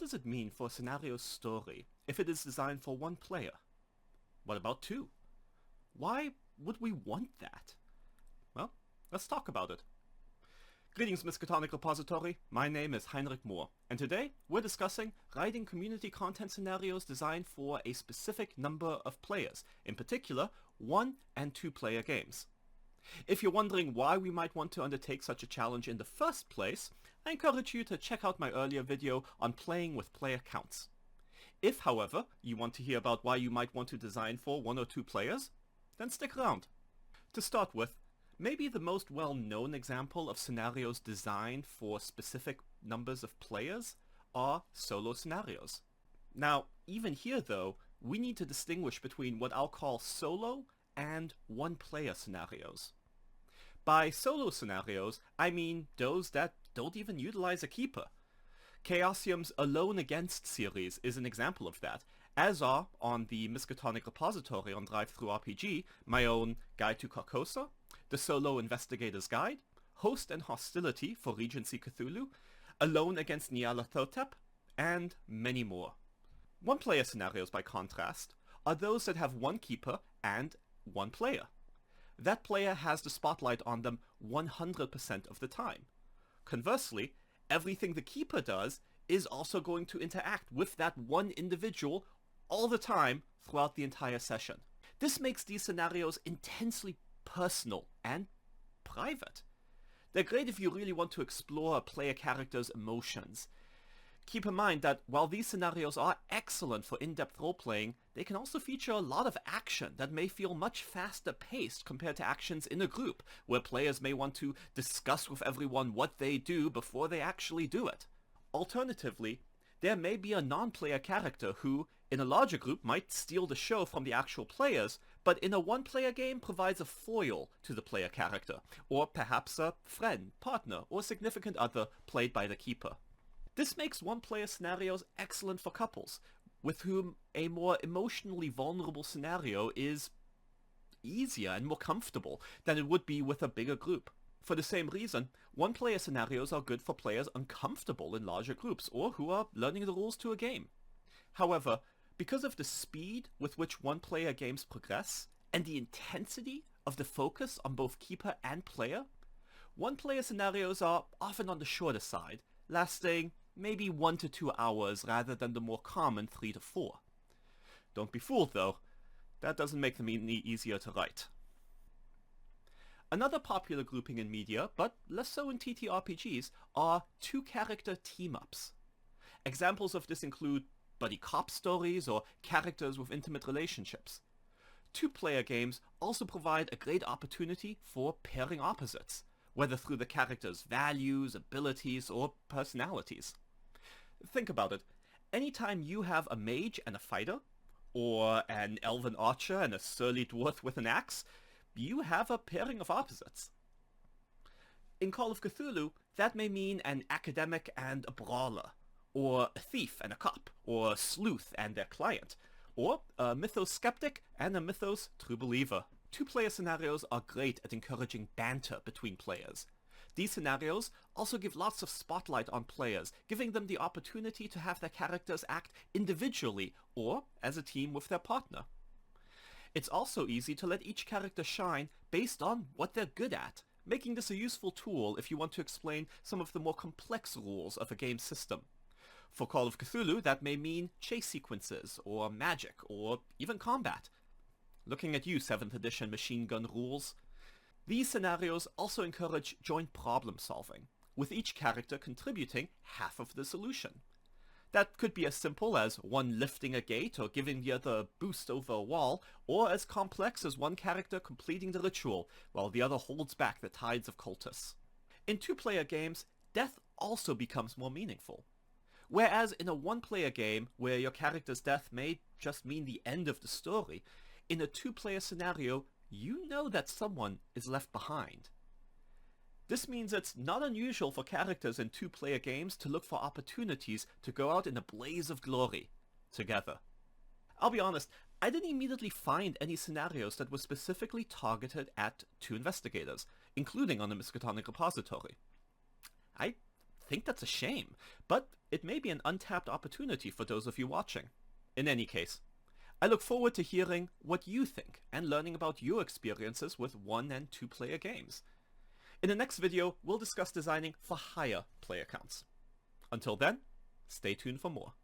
does it mean for a scenario's story if it is designed for one player? What about two? Why would we want that? Well, let's talk about it. Greetings, Miskatonic Repository. My name is Heinrich Mohr, and today we're discussing writing community content scenarios designed for a specific number of players, in particular, 1- and 2-player games. If you're wondering why we might want to undertake such a challenge in the first place, I encourage you to check out my earlier video on playing with player counts. If, however, you want to hear about why you might want to design for 1 or 2 players, then stick around. To start with, maybe the most well-known example of scenarios designed for specific numbers of players are solo scenarios. Now, even here though, we need to distinguish between what I'll call solo and one-player scenarios. By solo scenarios, I mean those that don't even utilize a keeper. Chaosium's Alone Against series is an example of that, as are, on the Miskatonic Repository on DriveThruRPG, my own Guide to Carcosa, the Solo Investigator's Guide, Host and Hostility for Regency Cthulhu, Alone Against Nyarlathotep, and many more. One-player scenarios, by contrast, are those that have one keeper and one player. That player has the spotlight on them 100% of the time. Conversely, everything the keeper does is also going to interact with that one individual all the time throughout the entire session. This makes these scenarios intensely personal and private. They're great if you really want to explore a player character's emotions. Keep in mind that while these scenarios are excellent for in-depth role-playing, they can also feature a lot of action that may feel much faster paced compared to actions in a group, where players may want to discuss with everyone what they do before they actually do it. Alternatively, there may be a non-player character who, in a larger group, might steal the show from the actual players, but in a one-player game provides a foil to the player character, or perhaps a friend, partner, or significant other played by the keeper. This makes one-player scenarios excellent for couples, with whom a more emotionally vulnerable scenario is easier and more comfortable than it would be with a bigger group. For the same reason, one-player scenarios are good for players uncomfortable in larger groups, or who are learning the rules to a game. However, because of the speed with which one-player games progress, and the intensity of the focus on both keeper and player, one-player scenarios are often on the shorter side, lasting maybe 1 to 2 hours rather than the more common 3 to 4. Don't be fooled though, that doesn't make them any easier to write. Another popular grouping in media, but less so in TTRPGs, are 2-character team-ups. Examples of this include buddy cop stories or characters with intimate relationships. 2-player games also provide a great opportunity for pairing opposites, whether through the character's values, abilities, or personalities. Think about it. Anytime you have a mage and a fighter, or an elven archer and a surly dwarf with an axe, you have a pairing of opposites. In Call of Cthulhu, that may mean an academic and a brawler, or a thief and a cop, or a sleuth and their client, or a mythos skeptic and a mythos true believer. 2-player scenarios are great at encouraging banter between players. These scenarios also give lots of spotlight on players, giving them the opportunity to have their characters act individually or as a team with their partner. It's also easy to let each character shine based on what they're good at, making this a useful tool if you want to explain some of the more complex rules of a game system. For Call of Cthulhu, that may mean chase sequences, or magic, or even combat. Looking at you, 7th edition machine gun rules. These scenarios also encourage joint problem solving, with each character contributing half of the solution. That could be as simple as one lifting a gate or giving the other a boost over a wall, or as complex as one character completing the ritual, while the other holds back the tides of cultists. In 2-player games, death also becomes more meaningful. Whereas in a 1-player game, where your character's death may just mean the end of the story, in a 2-player scenario, you know that someone is left behind. This means it's not unusual for characters in 2-player games to look for opportunities to go out in a blaze of glory together. I'll be honest, I didn't immediately find any scenarios that were specifically targeted at 2 investigators, including on the Miskatonic Repository. I think that's a shame, but it may be an untapped opportunity for those of you watching. In any case, I look forward to hearing what you think and learning about your experiences with 1 and 2 player games. In the next video, we'll discuss designing for higher player counts. Until then, stay tuned for more.